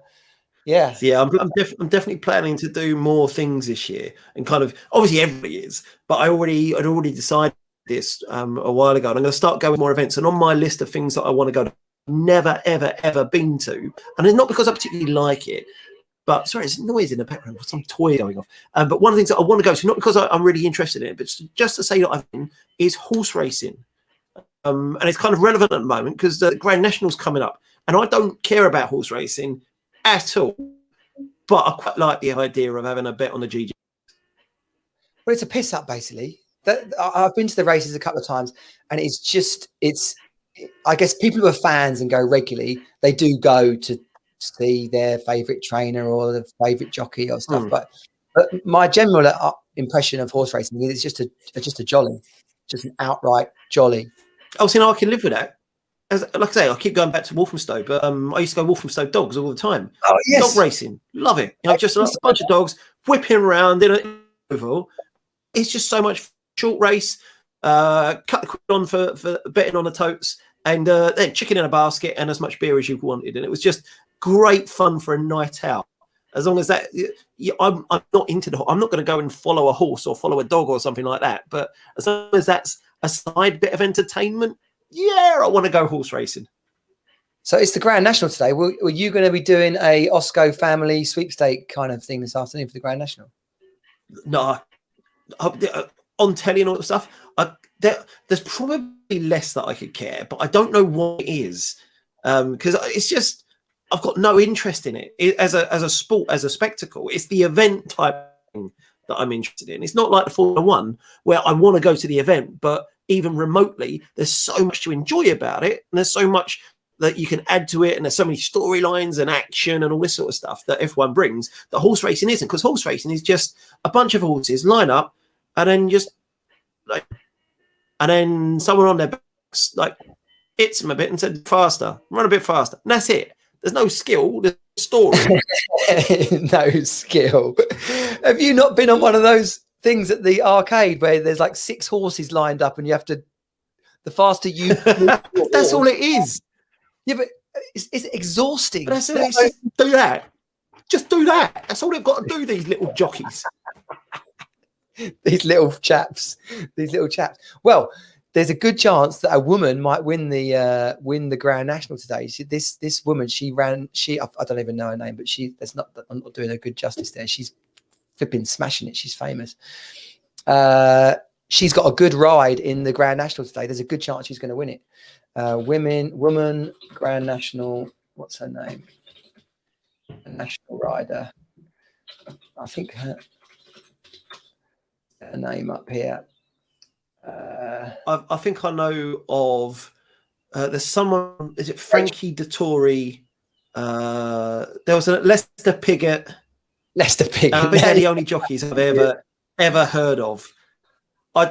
I'm definitely planning to do more things this year, and kind of, obviously everybody is, but I'd already decided this a while ago, and I'm going to start going more events. And on my list of things that I want to go to, never ever been to, and it's not because I particularly like it, but sorry, there's noise in the background, some toy going off. But one of the things that I want to go to, not because I'm really interested in it, but just to say that I've been, is horse racing. And it's kind of relevant at the moment because the Grand National's coming up, and I don't care about horse racing at all, but I quite like the idea of having a bet on the GG. Well, it's a piss up, basically. I've been to the races a couple of times, and it's I guess people who are fans and go regularly, they do go to see their favourite trainer or the favourite jockey or stuff. But my general impression of horse racing is it's just a jolly, just an outright jolly. Oh, so I can live with that. Like I say, I keep going back to Walthamstow, but I used to go Walthamstow dogs all the time. Oh, yes. Dog racing, love it. Just a bunch of dogs whipping around in an oval. It's just so much short race. Cut the quid on for betting on the totes, and then chicken in a basket and as much beer as you wanted. And it was just great fun for a night out. As long as that, I'm not into I'm not going to go and follow a horse or follow a dog or something like that. But as long as that's a side bit of entertainment, yeah, I want to go horse racing. So it's the Grand National today. Were you going to be doing a Osco family sweepstake kind of thing this afternoon for the Grand National? No, on telly and all that stuff. There's probably less that I could care, but I don't know what it is, because it's just I've got no interest in it as a sport, as a spectacle. It's the event type thing that I'm interested in. It's not like the Formula One where I want to go to the event, but even remotely, there's so much to enjoy about it, and there's so much that you can add to it, and there's so many storylines and action and all this sort of stuff that F1 brings that horse racing isn't, because horse racing is just a bunch of horses line up and then just like, and then someone on their backs like hits them a bit and said faster, run a bit faster, and that's it. There's no skill, there's story. No skill. Have you not been on one of those things at the arcade where there's like 6 horses lined up and you have to, the faster you that's all it is. Yeah, but it's exhausting. But that's all it is. Do that. Just do that. That's all they've got to do, these little jockeys. These little chaps. Well, there's a good chance that a woman might win the Grand National today. This woman, I don't even know her name, but I'm not doing her good justice there. She's flipping smashing it. She's famous. She's got a good ride in the Grand National today. There's a good chance she's going to win it. Woman Grand National. What's her name? A national rider. I think her name up here. I think I know of. There's someone. Is it Frankie Dettori? There was a Lester Piggott. Lester Piggott. They're the only jockeys I've ever heard of. I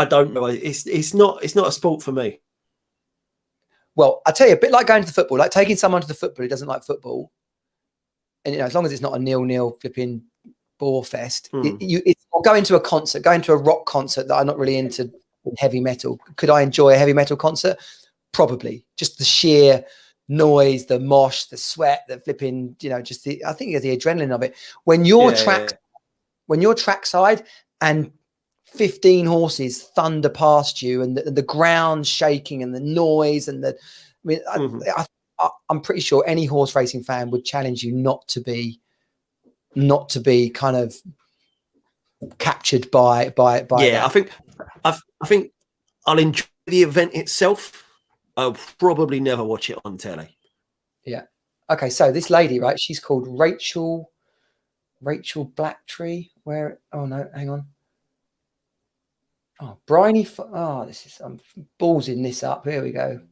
don't know. It's not a sport for me. Well, I tell you, a bit like going to the football, like taking someone to the football who doesn't like football, and as long as it's not a 0-0 flipping bore fest, or going to a concert, going to a rock concert that I'm not really into heavy metal. Could I enjoy a heavy metal concert? Probably. Just the sheer noise, the mosh, the sweat, the flipping, just I think the adrenaline of it. When you're trackside and 15 horses thunder past you and the ground shaking and the noise and I'm pretty sure any horse racing fan would challenge you not to be kind of captured by that. I think I'll enjoy the event itself. I'll probably never watch it on telly. Yeah. Okay, so this lady, right, she's called Rachel Blacktree. Oh no, hang on. Oh, Bryony. I'm ballsing this up. Here we go.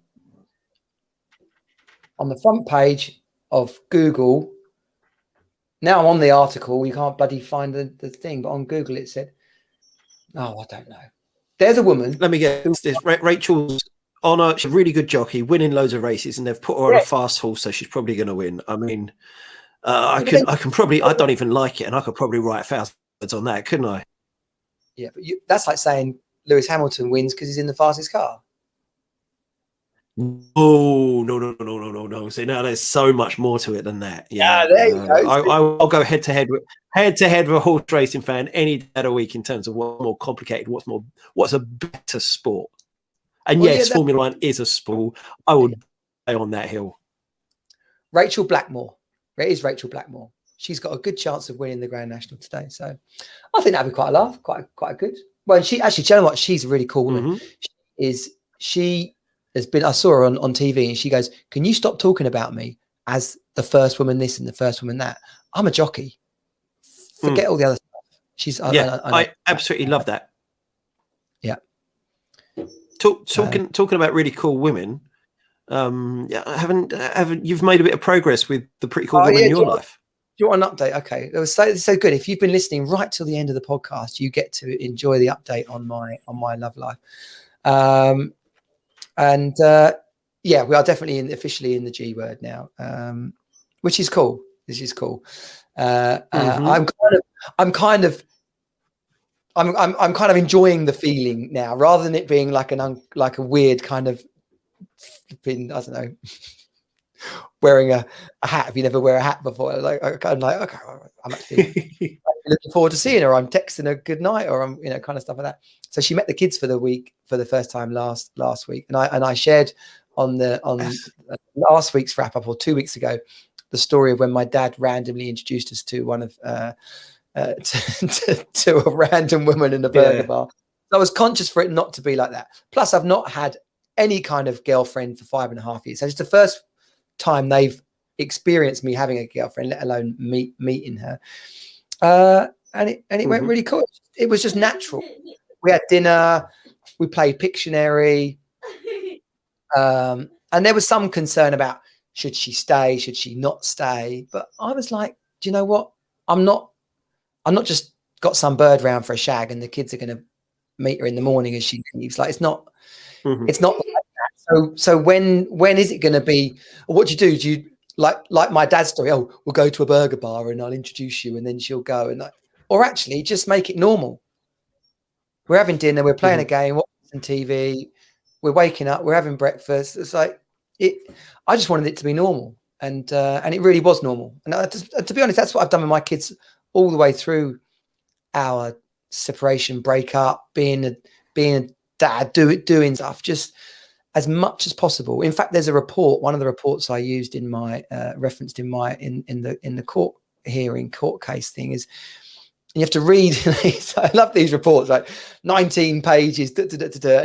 On the front page of Google. Now I'm on the article. You can't bloody find the thing, but on Google it said, I don't know. There's a woman. Let me get this. Rachel's she's a really good jockey, winning loads of races, and they've put her on a fast horse, so she's probably going to win. I mean, I don't even like it, and I could probably write 1,000 words on that, couldn't I? Yeah, but that's like saying Lewis Hamilton wins because he's in the fastest car. Oh, no. See, now there's so much more to it than that. Yeah, there you go. I'll go head to head with a horse racing fan any day of the week in terms of what's more complicated, what's a better sport. And Formula One is a sport. I would play on that hill. Rachel Blackmore. It is Rachel Blackmore. She's got a good chance of winning the Grand National today. So I think that'd be quite a laugh, quite a good. Well, she actually, do you know what? She's a really cool woman. She has been. I saw her on TV, and she goes, "Can you stop talking about me as the first woman this and the first woman that? I'm a jockey. Forget all the other stuff." I absolutely love that. Yeah. Talking about really cool women. Haven't you've made a bit of progress with the pretty cool women in your life? Do you want an update? Okay, it was so good. If you've been listening right till the end of the podcast, you get to enjoy the update on my love life. We are definitely officially in the G word now, which is cool. This is cool. I'm kind of enjoying the feeling now, rather than it being like a weird kind of I don't know, wearing a hat. If you never wear a hat before, okay, I'm actually looking forward to seeing her. I'm texting her good night, or I'm kind of stuff like that. So she met the kids for the first time last week, and I shared on last week's wrap up, or 2 weeks ago, the story of when my dad randomly introduced us to one of to a random woman in a burger bar. So I was conscious for it not to be like that. Plus, I've not had any kind of girlfriend for 5.5 years. So it's the first time they've experienced me having a girlfriend, let alone meeting her. And it went really cool. It was just natural. We had dinner, we played Pictionary, and And there was some concern about, should she stay? Should she not stay? But I was like, do you know what? I'm not just got some bird round for a shag and the kids are going to meet her in the morning as she leaves. Like, it's not like that. So when is it going to be, or what do you do? Do you like my dad's story? Oh, we'll go to a burger bar and I'll introduce you and then she'll go, and or actually just make it normal. We're having dinner, we're playing a game, watching TV, we're waking up, we're having breakfast. It's like I just wanted it to be normal, and it really was normal. And to be honest, that's what I've done with my kids all the way through our separation, breakup, being a dad, doing stuff, just as much as possible. In fact, there's a report, one of the reports I used in my referenced in the court hearing, court case thing is, you have to read. I love these reports, like 19 pages, and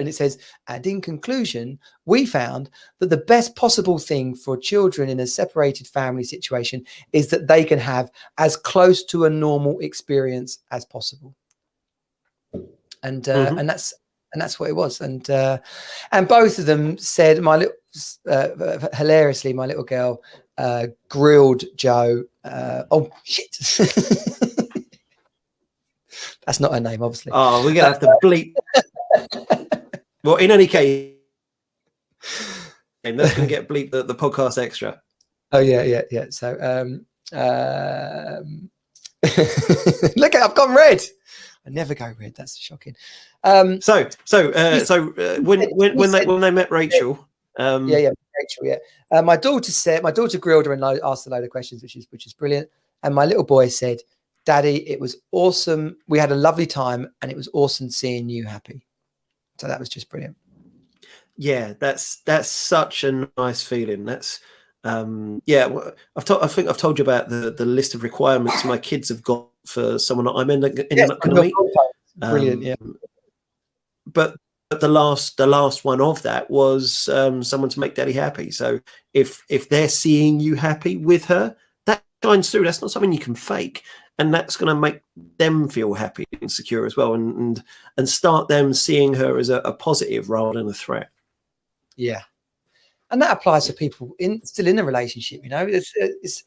it says, and in conclusion, we found that the best possible thing for children in a separated family situation is that they can have as close to a normal experience as possible. And that's what it was. And both of them said, hilariously, my little girl grilled Joe. Oh shit. That's not her name, obviously. Oh, we're gonna have to bleep. Well, in any case, that's gonna get bleeped the podcast extra. Oh yeah. So look, I've gone red. I never go red. That's shocking. So when they met Rachel, Rachel, yeah. My daughter grilled her and asked a load of questions, which is brilliant. And my little boy said, Daddy, it was awesome. We had a lovely time, and it was awesome seeing you happy. So that was just brilliant. Yeah, that's such a nice feeling. That's I think I've told you about the list of requirements my kids have got for someone that I'm ending up going to meet. Brilliant, yeah. But the last one of that was someone to make Daddy happy. So if they're seeing you happy with her, that shines through. That's not something you can fake. And that's going to make them feel happy and secure as well, and start them seeing her as a positive rather than a threat. Yeah, and that applies to people still in a relationship. You know, it's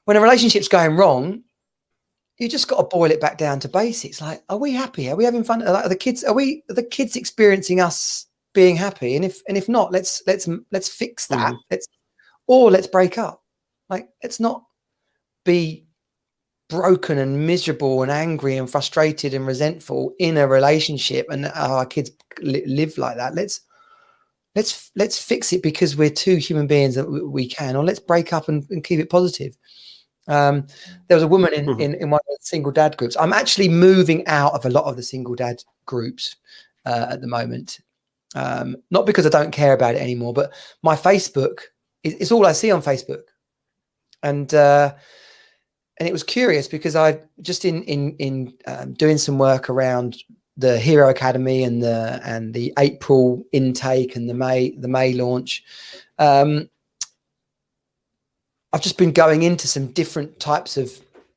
when a relationship's going wrong, you just got to boil it back down to basics. Like, are we happy? Are we having fun? Are the kids experiencing us being happy? And if not, let's fix that. Let's break up. Like, let's not be broken and miserable and angry and frustrated and resentful in a relationship, and our kids live like that. Let's fix it because we're two human beings that we can, or let's break up and keep it positive. There was a woman in one of the single dad groups. I'm actually moving out of a lot of the single dad groups at the moment, not because I don't care about it anymore, but my Facebook is all I see on Facebook. And it was curious because I just in doing some work around the Hero Academy and the April intake and the May launch. I've just been going into some different types of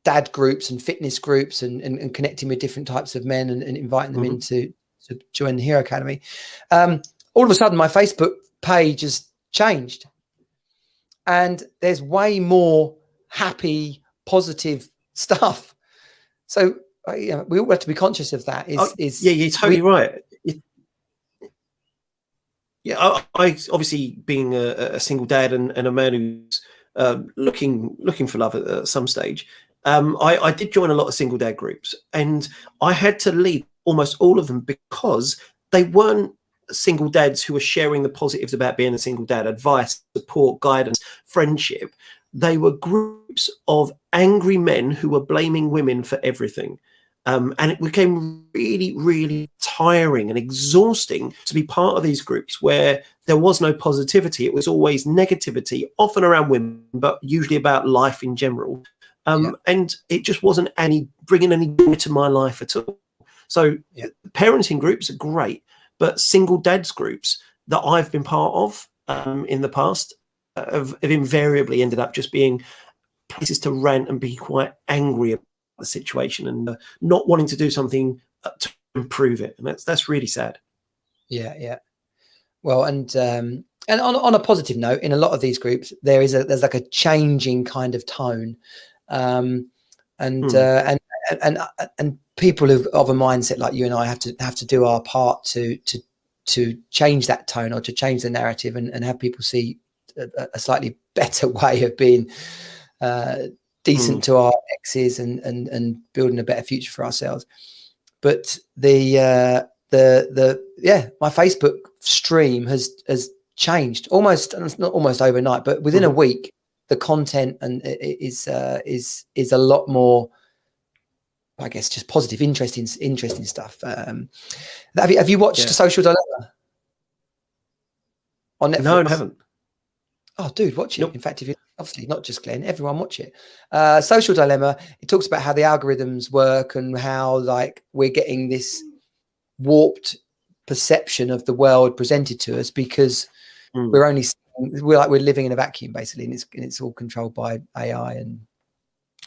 dad groups and fitness groups and connecting with different types of men and inviting them in to join the Hero Academy. All of a sudden, my Facebook page has changed, and there's way more happy, positive stuff. So we all have to be conscious of that. You're totally right. I obviously being a single dad and a man who's looking for love at some stage, I did join a lot of single dad groups, and I had to leave almost all of them because they weren't single dads who were sharing the positives about being a single dad, advice, support, guidance, friendship. They were groups of angry men who were blaming women for everything. And it became really, really tiring and exhausting to be part of these groups where there was no positivity. It was always negativity, often around women, but usually about life in general. And it just wasn't bringing any joy to my life at all. So parenting groups are great, but single dads groups that I've been part of in the past have invariably ended up just being places to rant and be quite angry about the situation and not wanting to do something to improve it, and that's really sad. Well, and on a positive note, in a lot of these groups, there's like a changing kind of tone, and people of a mindset like you and I have to do our part to change that tone, or to change the narrative, and have people see a slightly better way of being decent to our exes and building a better future for ourselves. But my Facebook stream has changed almost, not almost overnight, but within a week, the content and is a lot more, I guess, just positive, interesting stuff. Have you watched Social Dilemma on Netflix? No, I haven't. Oh, dude, watch it. Nope. In fact, if you obviously not just Glenn, everyone watch it. Social Dilemma. It talks about how the algorithms work and how like we're getting this warped perception of the world presented to us because we're living in a vacuum basically, and it's all controlled by AI.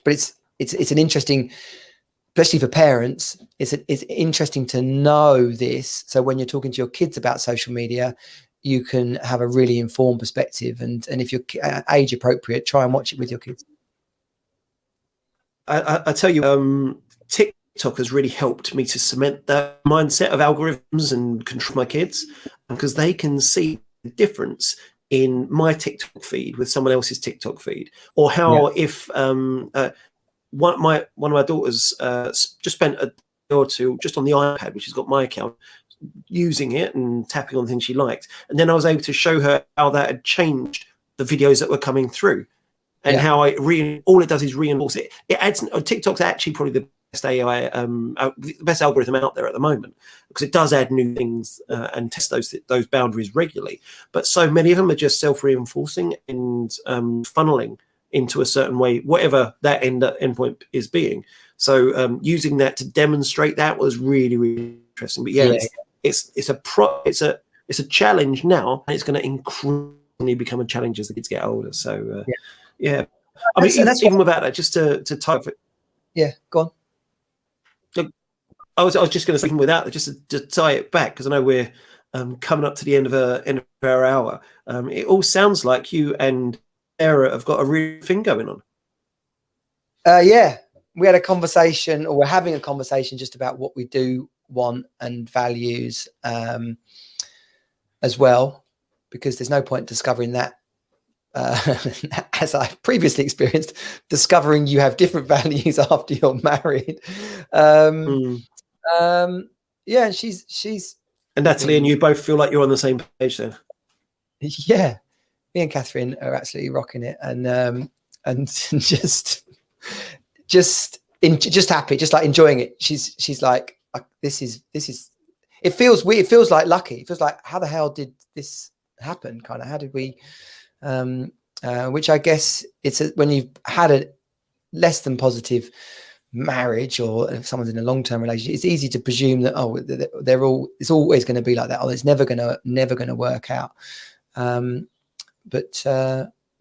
But it's an interesting, especially for parents, it's interesting to know this. So when you're talking to your kids about social media, you can have a really informed perspective, and if you're age appropriate, try and watch it with your kids. I tell you, TikTok has really helped me to cement that mindset of algorithms and control my kids, because they can see the difference in my TikTok feed with someone else's TikTok feed, or how if one of my daughters just spent a day or two just on the iPad, which has got my account, using it and tapping on things she liked, and then I was able to show her how that had changed the videos that were coming through, and how all it does is reinforce it. It adds. TikTok's actually probably the best AI, the best algorithm out there at the moment, because it does add new things and test those boundaries regularly. But so many of them are just self-reinforcing and funneling into a certain way, whatever that endpoint is being. So using that to demonstrate that was really, really interesting. But it's a challenge now, and it's going to increasingly become a challenge as the kids get older. So I mean, even without that, just to type it. Yeah, go on. Look, I was just going to say, even without that, just to tie it back, because I know we're coming up to the end of our hour. It all sounds like you and Sarah have got a real thing going on. We had a conversation, or we're having a conversation, just about what we do want and values as well, because there's no point discovering that as I've previously experienced, discovering you have different values after you're married. And she's and Natalie and you both feel like you're on the same page then. Yeah, me and Catherine are absolutely rocking it, and just happy, just like enjoying it. She's like, this is it feels weird. It feels like lucky. It feels like, how the hell did this happen? Kind of, how did we which I guess when you've had a less than positive marriage, or if someone's in a long-term relationship, it's easy to presume that it's always going to be like that, or it's never going to work out. No,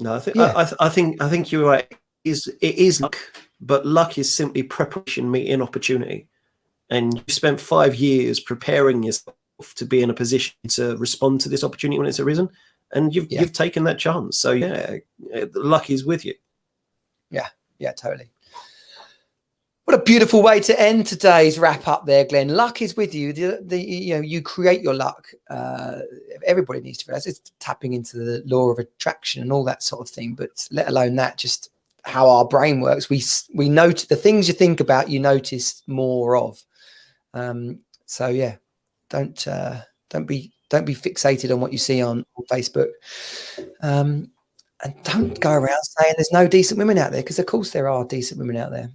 I think you're right. It is luck, but luck is simply preparation meeting opportunity. And you spent 5 years preparing yourself to be in a position to respond to this opportunity when it's arisen, and you've taken that chance. So luck is with you. Yeah, totally. What a beautiful way to end today's wrap up there, Glenn. Luck is with you. You create your luck. Everybody needs to realize it's tapping into the law of attraction and all that sort of thing. But let alone that, just how our brain works. We notice the things you think about, you notice more of. So yeah, don't be fixated on what you see on Facebook, and don't go around saying there's no decent women out there, because of course there are decent women out there.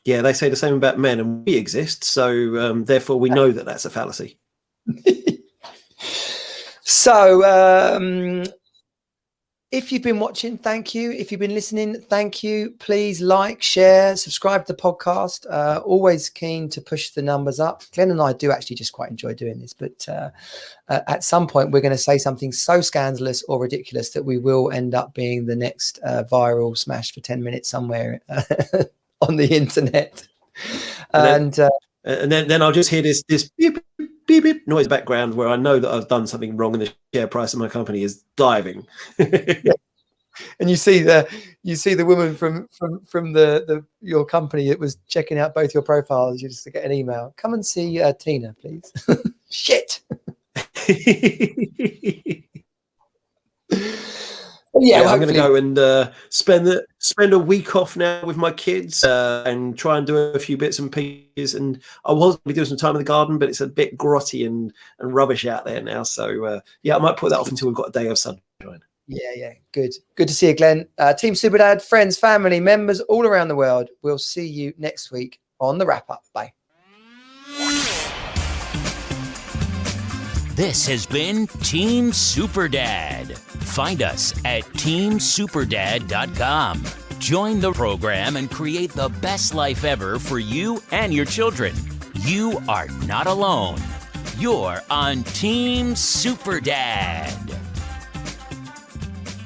Yeah, they say the same about men, and we exist, so therefore we know that that's a fallacy. So if you've been watching, thank you. If you've been listening, thank you. Please like, share, subscribe to the podcast. Always keen to push the numbers up. Glenn and I do actually just quite enjoy doing this, but at some point we're going to say something so scandalous or ridiculous that we will end up being the next viral smash for 10 minutes somewhere on the internet. And then I'll just hear this beep, beep, beep, beep noise background where I know that I've done something wrong and the share price of my company is diving. And you see the woman from your company that was checking out both your profiles. You just get an email. Come and see Tina, please. Shit. Yeah, I'm going to go and spend a week off now with my kids and try and do a few bits and pieces. And I was going to be doing some time in the garden, but it's a bit grotty and rubbish out there now. So I might put that off until we've got a day of sunshine. Yeah. Good to see you, Glenn. Team Superdad, friends, family, members all around the world. We'll see you next week on the wrap up. Bye. This has been Team Superdad. Find us at teamsuperdad.com. Join the program and create the best life ever for you and your children. You are not alone. You're on Team Superdad.